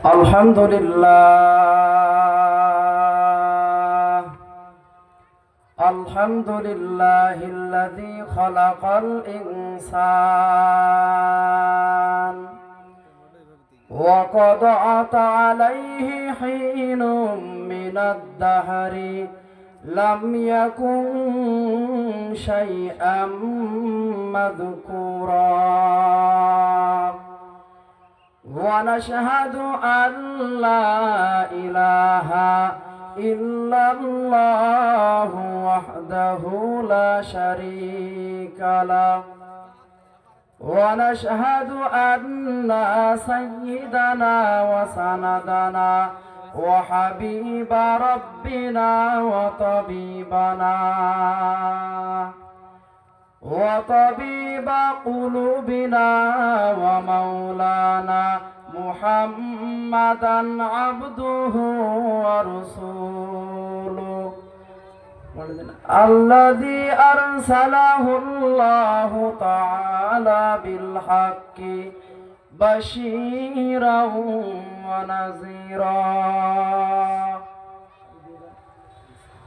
আলহামদুলিল্লাহ আলহামদুলিল্লাহিল্লাযী খালাকাল ইনসান ওয়া ক্বাদ আতা আলাইহি হীনুম মিনাদ দাহরি লাম ইয়াকুন শাইআম মাযকুরা ونشهد أن لا إله إلا الله وحده لا شريك له ونشهد أن سيدنا وسندنا وحبيب ربنا وطبيب قلوبنا ومولانا محمدا عبده ورسوله الذي أرسله الله تعالى بالحق بشيرا ونذيرا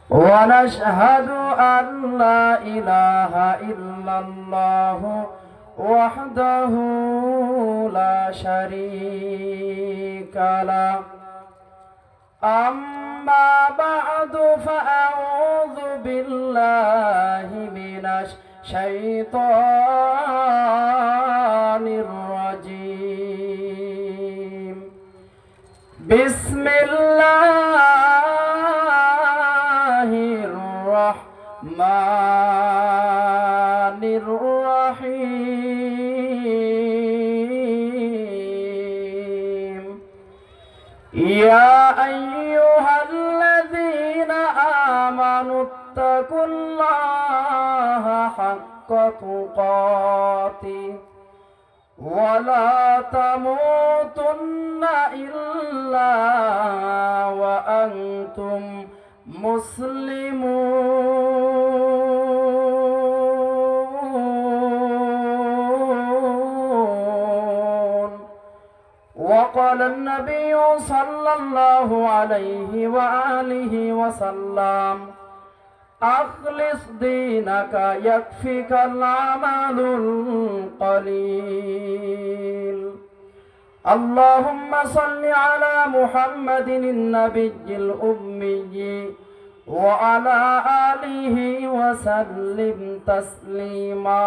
ونشهد أن لا إله إلا الله وحده لا شريك له أما بعد فأعوذ بالله من الشيطان الرجيم بسم الله الرحمن الرحيم يا أيها الذين آمنوا اتقوا الله حق تقاته ولا تموتن إلا وأنتم مسلمون وقال النبي صلى الله عليه وآله وسلم أخلص دينك يكفيك العمل القليل اللهم صل على محمد النبي الأمي وعلى آله وسلم تسليما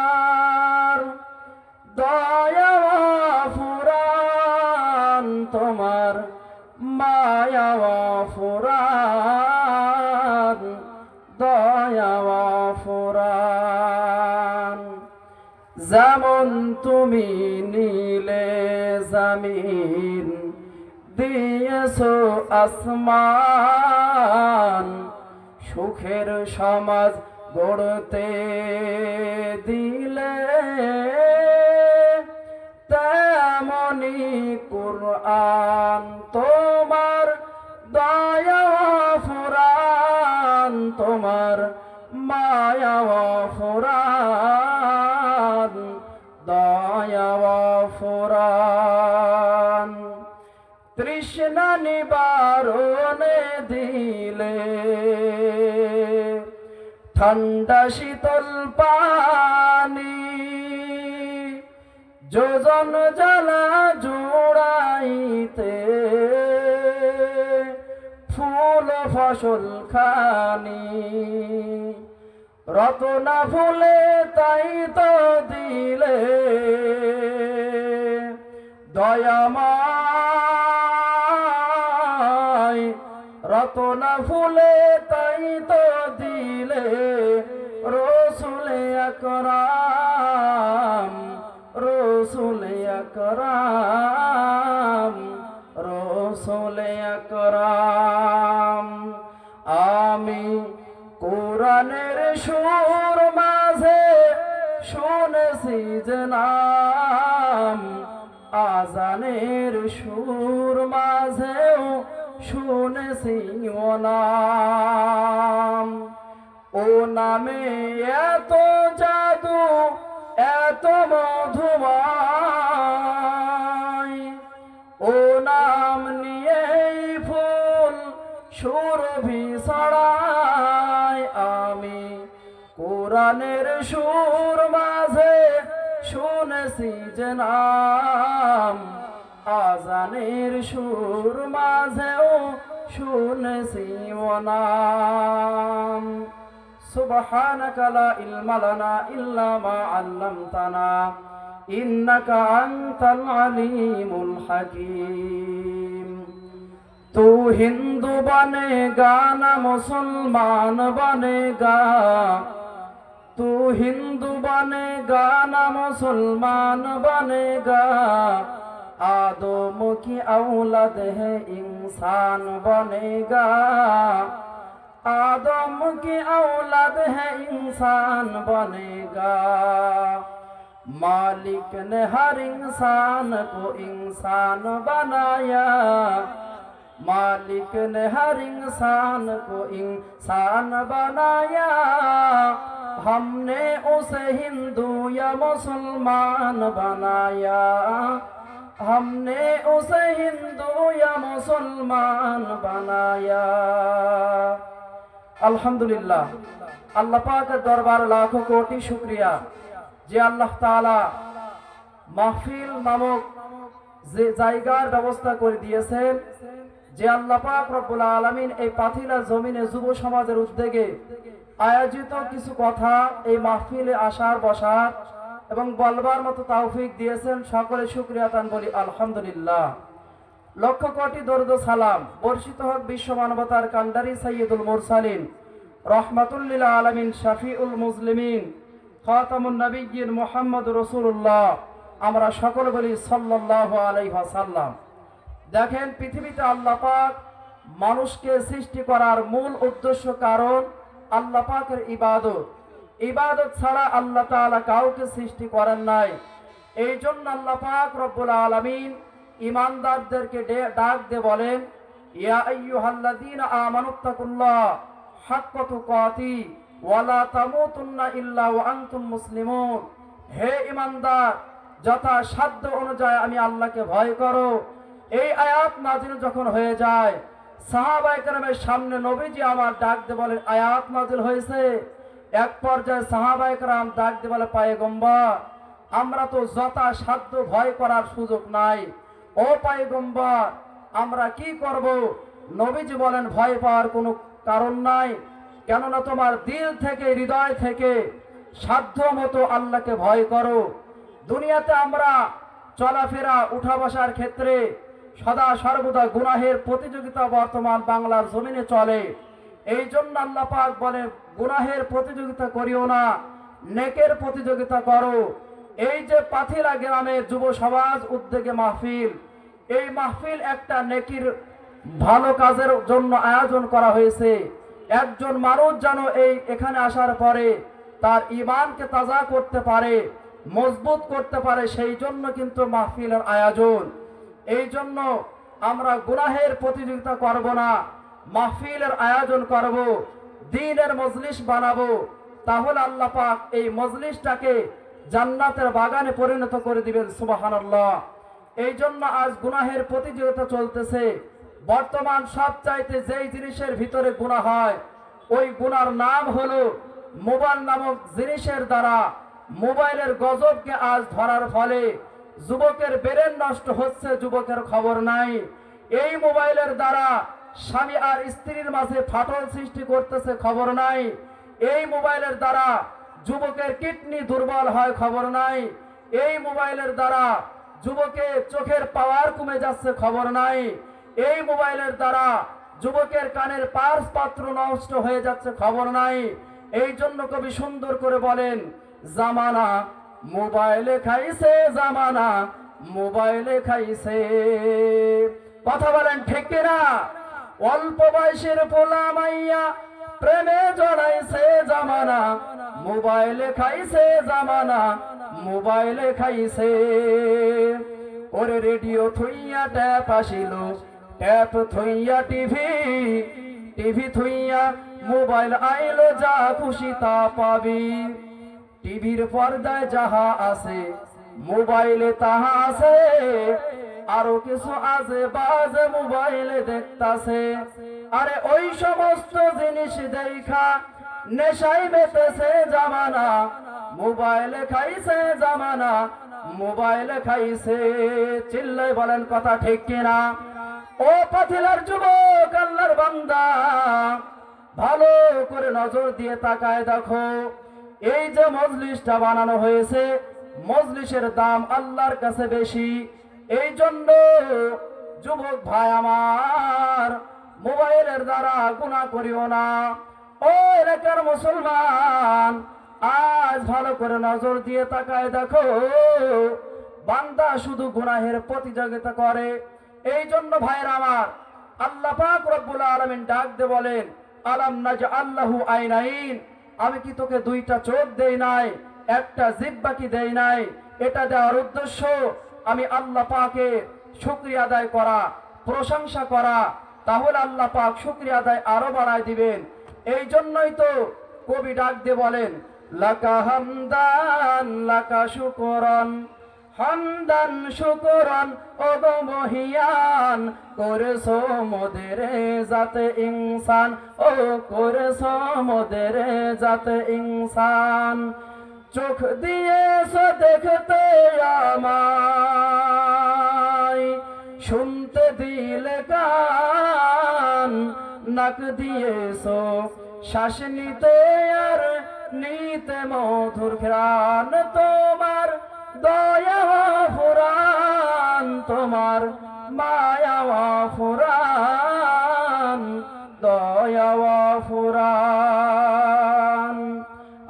তোমার দয়া ফুরান তোমার মায়া ফুরান দয়া ফুরান যেমন তুমি নীলে জমিন দিয়েছো আসমান সুখের সমাজ গড়তে দিলে তেমনি কুরআন তোমার দয়া ফুরান তোমার মায়া ফুরান দয়া ফুরান তৃষ্ণা নিবারণে দিলে ঠান্ডা শীতল পানি যোজন জ্বালা জোড়াইতে ফুল ফসল খানি রতনা ফুলে তাই তো দিলে দয়াময় রতনা ফুলে তাই তো দিলে রসুলে আকরাম রসুলে আকরাম রসুলে আকরাম আমি কোরআনের সুর মাঝে শুনেছি যে নাম আজানের সুর মাঝেও শুনেছি ও নাম ও নামে এত জাদু এত মধুময়, ও নাম নিয়েই ফুল সুরভি ছড়ায়। আমি কোরআনের সুর মাঝে শুনেছি যে নাম, আজানের সুর মাঝেও শুনেছি ও নাম। সুবহানাকা লা ইলমা লানা ইল্লা মা আল্লামতানা ইন্নাকা আনতাল আলিমুল হাকীম। तू हिंदू बनेगा ना मुसलमान बनेगा, तू हिंदू बनेगा ना मुसलमान बनेगा, आदम की औलाद है इंसान बनेगा, आदम की औलाद है इंसान बनेगा। मालिक ने हर इंसान को इंसान बनाया, मालिक ने हर इंसान को इंसान बनाया, हमने उसे हिंदू या मुसलमान बनाया, हमने उसे हिंदू या मुसलमान बनाया। अल्हम्दुलिल्लाह, अल्लाह पाक दरबार लाखों कोटि शुक्रिया যে আল্লাহ তাআলা মাহফিল নামক যে জায়গার ব্যবস্থা করে দিয়েছেন, যে আল্লাহ পাক রব্বুল আলামিন এই পাথিলা জমিনে যুব সমাজের উদ্যোগে আয়োজিত কিছু কথা এই মাহফিলে আসার বসার এবং বলবার মতো তৌফিক দিয়েছেন। সকলে শুকরিয়া তান বলি আলহামদুলিল্লাহ। লক্ষ কোটি দরুদ সালাম বর্ষিত হোক বিশ্ব মানবতার কান্ডারি সাইয়্যিদুল মুরসালিন রাহমাতুল লিল আলামিন শাফিউল মুসলিমিন খাতামুন নবিয়্যিন মুহাম্মদুর রাসূলুল্লাহ, আমরা সকলে বলি সাল্লাল্লাহু আলাইহি ওয়াসাল্লাম। দেখেন, পৃথিবীতে আল্লাহ পাক মানুষকে সৃষ্টি করার মূল উদ্দেশ্য কারণ আল্লাহ পাকের ইবাদত। ইবাদত ছাড়া আল্লাহ তাআলা কাউকে সৃষ্টি করেন নাই। এই জন্য আল্লাহ পাক রব্বুল আলামিন ঈমানদারদেরকে ডাক দিয়ে বলেন, ইয়া আইয়ুহাল্লাযীনা আমানুত্তাকুল্লাহ হাক্কা তুকাতি ওয়ালা তামুতুন্না ইল্লা ওয়া আনতুম মুসলিমুন। হে ঈমানদার, যথা সাধ্য অনুযায়ী আমি আল্লাহকে ভয় করো। এই আয়াত নাজিল যখন হয়ে যায়, সাহাবায়ে কেরামের সামনে নবীজি আমার ডাক দিয়ে বলেন, আয়াত নাজিল হয়েছে। এক পর্যায়ে সাহাবায়ে কেরাম ডাক দিয়ে বলে, পয়গম্বর, আমরা তো যথা সাধ্য ভয় করার সুযোগ নাই। ও পয়গম্বর, আমরা কি করব? নবীজি বলেন, ভয় পাওয়ার কোনো কারণ নাই, কেননা তোমার দিল থেকে হৃদয় থেকে সাধ্য মতো আল্লাহকে ভয় করো। দুনিয়াতে আমরা চলাফেরা উঠা বসার ক্ষেত্রে সদা সর্বদা গুনাহের প্রতিযোগিতা বর্তমান বাংলার জমিনে চলে। এই জন্য আল্লাহ পাক বলে, গুনাহের প্রতিযোগিতা করিও না, নেকের প্রতিযোগিতা করো। এই যে পাথিলা গ্রামের যুব সমাজ উদ্যোগে মাহফিল, এই মাহফিল একটা নেকির ভালো কাজের জন্য আয়োজন করা হয়েছে। একজন মানুষ যেন এখানে আসার পরে তার ঈমানকে তাজা করতে পারে, মজবুত করতে পারে, সেই জন্য কিন্তু মাহফিলের আয়োজন। এই জন্য আমরা গুনাহের প্রতিযোগিতা করব না, মাহফিলের আয়োজন করব, দ্বীনের মজলিস বানাবো। তাহলে আল্লাহ পাক এই মজলিসটাকে জান্নাতের বাগানে পরিণত করে দিবেন। সুবহানাল্লাহ। এই জন্য আজ গুনাহের প্রতিযোগিতা চলতেছে। বর্তমান সবচাইতে যেই জিনিসের ভিতরে গুনাহ হয়, ওই গুনার নাম হলো মোবাইল নামক জিনিসের দ্বারা মোবাইলের গজবকে আজ ধরার ফলে যুবকের ব্রেন নষ্ট হচ্ছে, যুবকের খবর নাই। এই মোবাইলের দ্বারা স্বামী আর স্ত্রীর মাঝে ফাটল সৃষ্টি করতেছে, খবর নাই। এই মোবাইলের দ্বারা যুবকের কিডনি দুর্বল হয়, খবর নাই। এই মোবাইলের দ্বারা যুবকের চোখের পাওয়ার কমে যাচ্ছে, খবর নাই। এই মোবাইলের দ্বারা যুবকের কানের পার্স পাত্র নষ্ট হয়ে যাচ্ছে, খবর নাই। এই জন্য কবি সুন্দর করে বলেন, জামানা মোবাইলে খাইছে, জামানা মোবাইলে খাইছে। কথা বলেন ঠিক কিনা? অল্প বয়সের পোলা মাইয়া প্রেমে জড়াইছে, জামানা মোবাইলে খাইছে, জামানা মোবাইলে খাইছে। ওরে রেডিও থুইয়া ট্যাপ আসিল, ট্যাপ থুইয়া টিভি, টিভি থুইয়া মোবাইল আইলো, যা খুশি তা পাবি। টিভির পর্দায় যাহা আছে মোবাইলে তাহা আছে, আরো কিছু আজে বাজে মোবাইলে দেখতাছে। আরে ওই সমস্ত জিনিস দেখা নেশাই বেতেছে জামানা, মোবাইলে খাইছে জামানা, মোবাইলে খাইছে। চিল্লাই বলেন কথা ঠিক কিনা? ও পাথিলার যুবক, আল্লাহর বান্দা, ভালো করে নজর দিয়ে তাকায় দেখো, এই যে মজলিসটা বানানো হয়েছে, মজলিসের দাম আল্লাহর কাছে বেশি। এই জন্য যুবক ভাই আমার, মোবাইলের দ্বারা গুনাহ করিও না। ও এলাকার মুসলমান, আজ ভালো করে নজর দিয়ে তাকায় দেখো, বান্দা শুধু গুনাহের প্রতিযোগিতা করে। এই জন্য ভাইরা আমার, আল্লাহ পাক রব্বুল আলামিন ডাক দিয়ে বলেন, আলাম নাজআল লাহু আইনাইন, আমি কি তোকে দুইটা চোখ দেই নাই, একটা জিহ্বা কি দেই নাই? এটা দেওয়ার উদ্দেশ্য আমি আল্লাহ পাকের শুকরিয়া আদায় করা, প্রশংসা করা। তাহলে আল্লাহ পাক শুকরিয়া আদায় আরো বাড়ায় দিবেন। এই জন্যই তো কবি ডাক দিয়ে বলেন, লাকা হামদান লাকা শুকরান, হামদান শুকরান ও গো মহিয়ান, করেছো মোদের জাতে ইনসান, ও করেছো মোদের জাতে ইনসান। চোখ দিয়েছো দেখতে আমায়, শুনতে দিলে কান, নাক দিয়েছো শ্বাস নিতে আর নিতে মধুর ঘ্রাণ। তোমার দয়া ফুরান, তোমার মায়া ফুরান, দয়া ফুরান।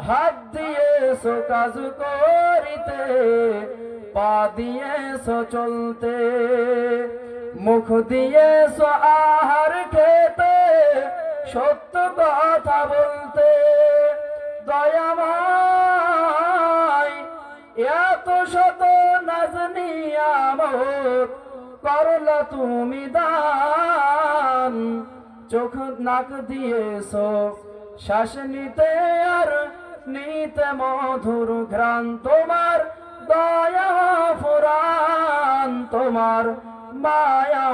হাত দিয়েছো কাজ করিতে, পা দিয়েছো চলতে, মুখ দিয়েছো আহার খেতে, সত্য কথা বলতে। দয়াময় এত শত নাজ নিয়ামত করলা তুমি দান। চোখ নাক দিয়েছো শ্বাস নিতে আর নিতে মধুর ঘ্রাণ। তোমার দয়া ফুরান, তোমার মায়া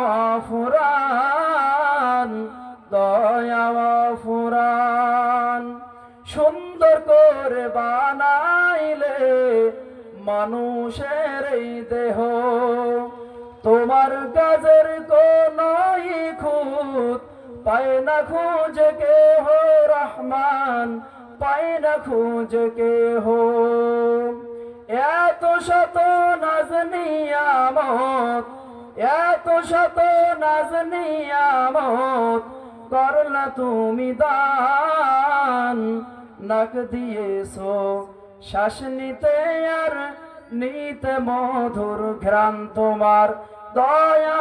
ফুরান, দয়া ফুরান। সুন্দর করে বানাইলে মানুষের এই দেহ, তোমার কাজের কোন খুঁত পায় না খুঁজে কেহ, রহমান পায় না খুঁজে কেহ। এত শত নাজ নিয়ামত, এত শত নাজ নিয়ামত করলা তুমি দান। নাক দিয়েছো শ্বাস নিতে আর নিতে মধুর ঘ্রাণ। তোমার দয়া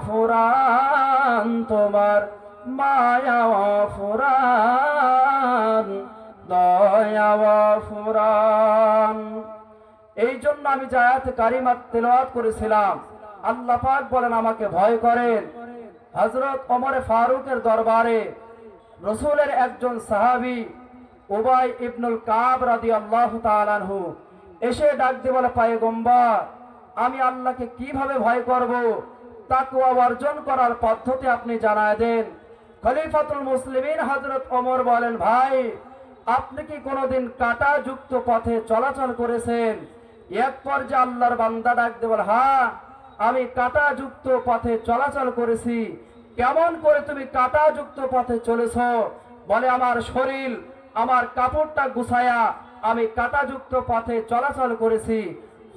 ফুরান, তোমার মায়া ফুরান, দয়া ফুরান। এই জন্য আমি যে আয়াত কারিমা তেলাওয়াত করেছিলাম, আল্লাহ পাক বলেন আমাকে ভয় করেন। হযরত ওমর ফারুকের দরবারে রাসূলের একজন সাহাবী উবাই ইবনুল কাব রাদিয়াল্লাহু তাআলা আনহু এসে ডাক দিয়ে বলে, পয়গম্বর, আমি আল্লাহকে কিভাবে ভয় করব? তাকওয়া অর্জন করার পদ্ধতি আপনি জানায় দেন। খলিফাতুল মুসলিমিন হযরত ওমর বলেন, ভাই, আপনি কি কোনোদিন কাঁটা যুক্ত পথে চলাচল করেছেন? এক পর্যায়ে আল্লাহর বান্দা ডাক দিয়ে বলে, হ্যাঁ, আমি কাঁটা যুক্ত পথে চলাচল করেছি। কেমন করে তুমি কাঁটা যুক্ত পথে চলেছ? বলে, আমার শরীর, আমার কাপড়টা গুছায়া আমি কাঁটা যুক্ত পথে চলাচল করেছি।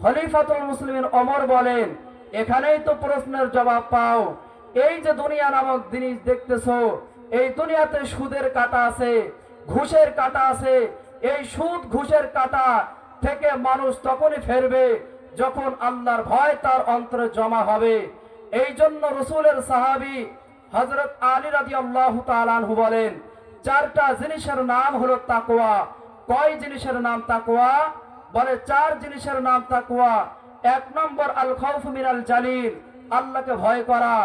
খলিফাতুল মুসলিমিন ওমর বলেন, এখানেই তো প্রশ্নের জবাব পাও। এই যে দুনিয়া নামক জিনিস দেখতেছো, এই দুনিয়াতে সুদের কাঁটা আছে, ঘুষের কাঁটা আছে। এই সুদ ঘুষের কাঁটা থেকে মানুষ তখনই ফেরবে যখন আল্লাহর ভয় তার অন্তরে জমা হবে। এই জন্য রাসূলের সাহাবী হযরত আলী রাদিয়াল্লাহু তাআলা আনহু বলেন, চারটা জিনিসের নাম হলো তাকওয়া। কয় জিনিসের নাম তাকওয়া? বলে, চার জিনিসের নাম তাকওয়া। এক নম্বর আল খাউফু মিনাল জালিল, আল্লাহকে ভয় করা।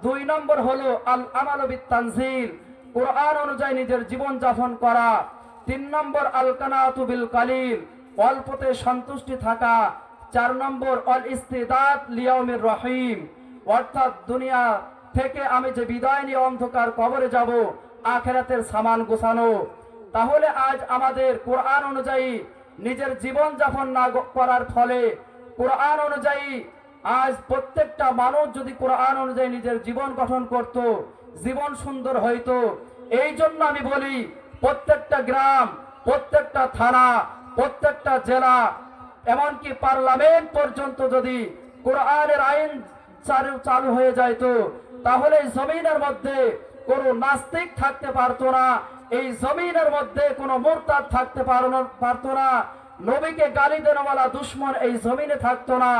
দুই নম্বর হলো আল আমালু বিত তানজিল, কোরআন অনুযায়ী নিজের জীবন যাপন করা। তিন নম্বর আল কানাতু বিল কালিল, অল্পতে সন্তুষ্টি থাকা, 4 নম্বর অল ইস্তিদাদ লিয়াউমির রহিম, অর্থাৎ দুনিয়া থেকে আমি যে বিদায় নিয়ে অন্ধকার কবরে যাব, আখিরাতের সামান গোছানো। তাহলে আজ আমাদের কোরআন অনুযায়ী নিজের জীবন যাপন না করার ফলে, কোরআন অনুযায়ী আজ প্রত্যেকটা মানুষ যদি কোরআন অনুযায়ী নিজের জীবন গঠন করত, জীবন সুন্দর হইতো। এই জন্য আমি বলি, প্রত্যেকটা গ্রাম, প্রত্যেকটা থানা, প্রত্যেকটা জেলা, এমনকি পার্লামেন্ট পর্যন্ত যদি কোরআনের আইন চালু হয়ে যাইতো, তাহলে এই জমিনের মধ্যে কোনো নাস্তিক থাকতে পারতো না, এই জমিনের মধ্যে কোনো মুরতাদ থাকতে পারতো না, নবীকে গালি দেওয়ালা দুশ্মন এই জমিনে থাকতো না,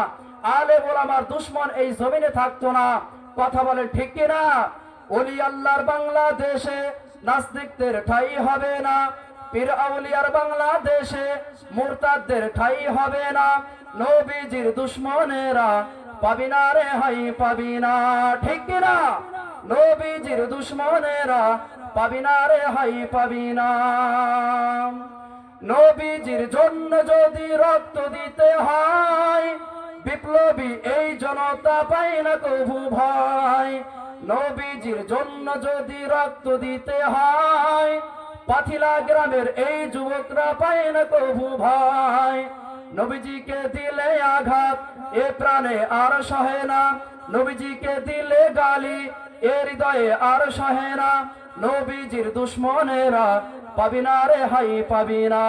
আলেম ওলামার দুশ্মন এই জমিনে থাকতো না। কথা বলেন ঠিক কিনা? ওলি আল্লাহর বাংলাদেশে নাস্তিকদের ঠাঁই হবে না, পীর আউলিয়ার বাংলাদেশে মুরতাদদের ঠাঁই হবে না, নবীজির দুশ্মনেরা পাবি না রে হাই পাবি না, ঠিক কিনা? নবীজির দুশ্মনেরা পাবি না রে হাই পাবি না। নবীজির জন্য যদি রক্ত দিতে হয়, বিপ্লবী এই জনতা পাই না কভু ভয়। নবীজির জন্য যদি রক্ত দিতে হয়, পাথিলা গ্রামের এই যুবকরা পায় না কভু ভয়। নবীজিকে দিলে আঘাত এ প্রাণে আর সহে না, নবীজিকে দিলে গালি এ হৃদয়ে আর সহে না, নবীজির দুশ্মনেরা পাবি না রে হাই পাবি না,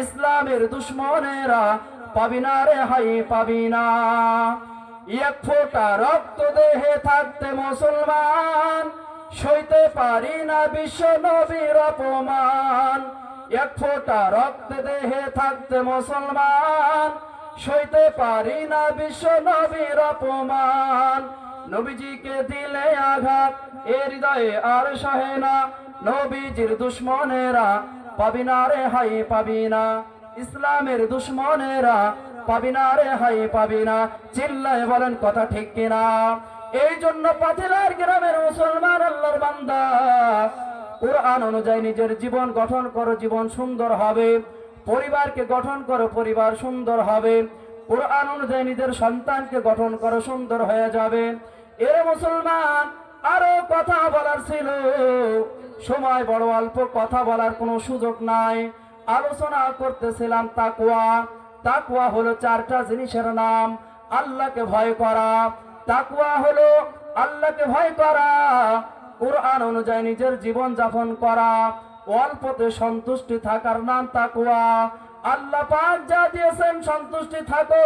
ইসলামের দুশ্মনেরা পাবি না রে হাই পাবি না। এক ফোঁটা রক্ত দেহে থাকতে মুসলমান, সইতে পারি না বিশ্ব নবীর অপমান। এক ফোঁটা রক্ত দেহে থাকতে মুসলমান, সইতে পারি না বিশ্ব নবীর অপমান। নবীজিকে দিলে আঘাত এ হৃদয়ে আর সহে না, নবীজির দুশ্মনেরা পাবি না রে হাই পাবি না, ইসলামের দুশ্মনেরা পাবি না রে হাই পাবি না। চিল্লায় বলেন কথা ঠিক কিনা? এই জন্য পাথিলার গ্রামের মুসলমান আল্লাহর বান্দা, কোরআন অনুযায়ী নিজের জীবন গঠন করো, জীবন সুন্দর হবে। পরিবারকে গঠন করো, পরিবার সুন্দর হবে। কোরআন অনুযায়ী নিজের সন্তানকে গঠন করো, সুন্দর হয়ে যাবে। এর মুসলমান, আরো কথা বলার ছিল, সময় বড় অল্প, কথা বলার কোনো সুযোগ নাই। আলোচনা করতেছিলাম তাকওয়া। তাকওয়া হলো 4টা জিনিসের নাম। আল্লাহকে ভয় করা, তাকওয়া হলো আল্লাহকে ভয় করা, কোরআন অনুযায়ী নিজের জীবন যাপন করা, অল্পতে সন্তুষ্টি থাকার নাম তাকওয়া। আল্লাহ পাক যা দিয়েছেন সন্তুষ্টি থাকো,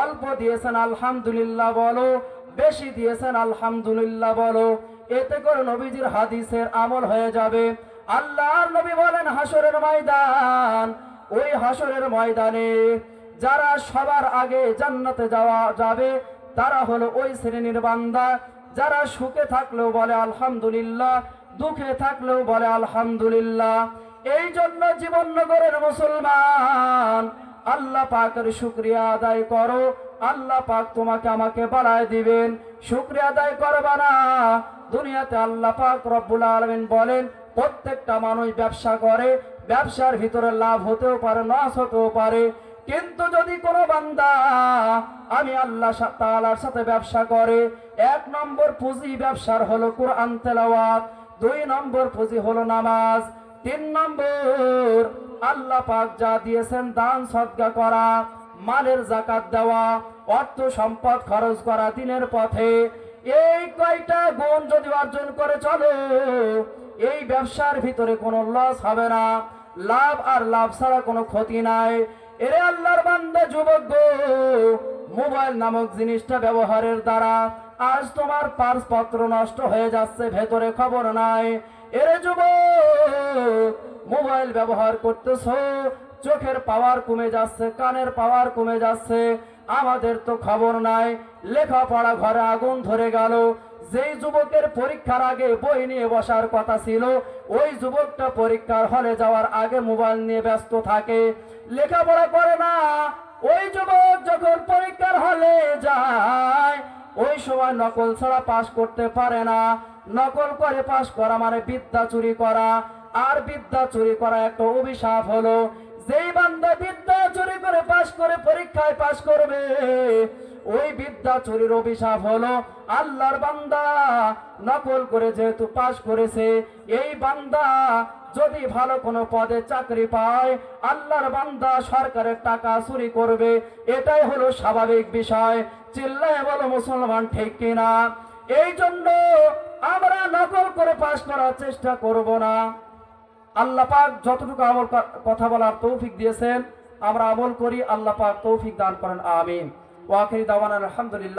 অল্প দিয়েছেন আলহামদুলিল্লাহ বলো, বেশি দিয়েছেন আলহামদুলিল্লাহ বলো। এতে করে নবীজির হাদিসের আমল হয়ে যাবে। আল্লাহর নবী বলেন, হাসরের ময়দান, ওই হাসরের ময়দানে যারা সবার আগে জান্নাতে যাবে তারা হলো ওই শ্রেণীর বান্দা যারা সুখে থাকলেও বলে আলহামদুলিল্লাহ, দুঃখে থাকলেও বলে আলহামদুলিল্লাহ। এই জন্য জীবননগরের মুসলমান, আল্লাহ পাকের শুকরিয়া আদায় করো, আল্লাহ পাক তোমাকে আমাকে বাড়ায় দিবেন। শুকরিয়া আদায় করবা না, দুনিয়াতে আল্লাহ পাক রব্বুল আলামিন বলেন, প্রত্যেকটা মানুষ ব্যবসা করে, ব্যবসার ভিতরে লাভ হতেও পারে, লস হতেও পারে। কিন্তু যদি কোনো বান্দা আমি আল্লাহ তাআলার সাথে ব্যবসা করে, 1 নম্বর পুঁজি ব্যবসার হলো কোরআন তেলাওয়াত, 2 নম্বর পুঁজি হলো নামাজ, 3 নম্বর আল্লাহ পাক যা দিয়েছেন দান সদকা করা, মালের যাকাত দেওয়া, অর্থ সম্পদ খরচ করা দিনের পথে। এই কয়টা গুণ যদি অর্জন করে চলো, এই ব্যবসার ভিতরে কোনো লস হবে না, লাভ আর লাভ ছাড়া কোনো ক্ষতি নাই। এরে আল্লাহর বান্দা যুবক গো, মোবাইল নামক জিনিসটা ব্যবহারের দ্বারা আজ তোমার পার্স পত্র নষ্ট হয়ে যাচ্ছে, ভেতরে খবর নাই। এরে যুবক, মোবাইল ব্যবহার করতেছো, চোখের পাওয়ার কমে যাচ্ছে, কানের পাওয়ার কমে যাচ্ছে, আমাদের তো খবর নাই। লেখাপড়া ঘরে আগুন ধরে গেল, যেই যুবকের পরীক্ষার আগে বই নিয়ে বসার কথা ছিল, ওই যুবকটা পরীক্ষার হলে যাওয়ার আগে মোবাইল নিয়ে ব্যস্ত থাকে, লেখাপড়া করে না। ওই যুবক যখন পরীক্ষার হলে যায়, ওই সময় নকল ছাড়া পাস করতে পারে না। নকল করে পাস করা মানে বিদ্যা চুরি করা, আর বিদ্যা চুরি করা একটা অভিশাপ হলো। যেই বান্দা বিদ্যা চুরি করে পাশ করে পরীক্ষায় পাশ করবে, ওই বিদ্যা চুরির অভিশাপ হলো আল্লাহর বান্দা নকল করে যেহেতু পাশ করেছে, এই বান্দা যদি ভালো কোনো পদে চাকরি পায়, আল্লাহর বান্দা সরকারের টাকা চুরি করবে। এটাই হলো স্বাভাবিক বিষয়। চিল্লায় বলো মুসলমান, ঠিক কিনা? এই জন্য আমরা নকল করে পাশ করার চেষ্টা করব না। আল্লাহ পাক যতটুকু আমল কথা বলার তৌফিক দিয়েছেন, আমরা আমল করি। আল্লাহ পাক তৌফিক দান করেন, আমিন। ওয়া আখিরি দাওয়ানা আলহামদুলিল্লাহ।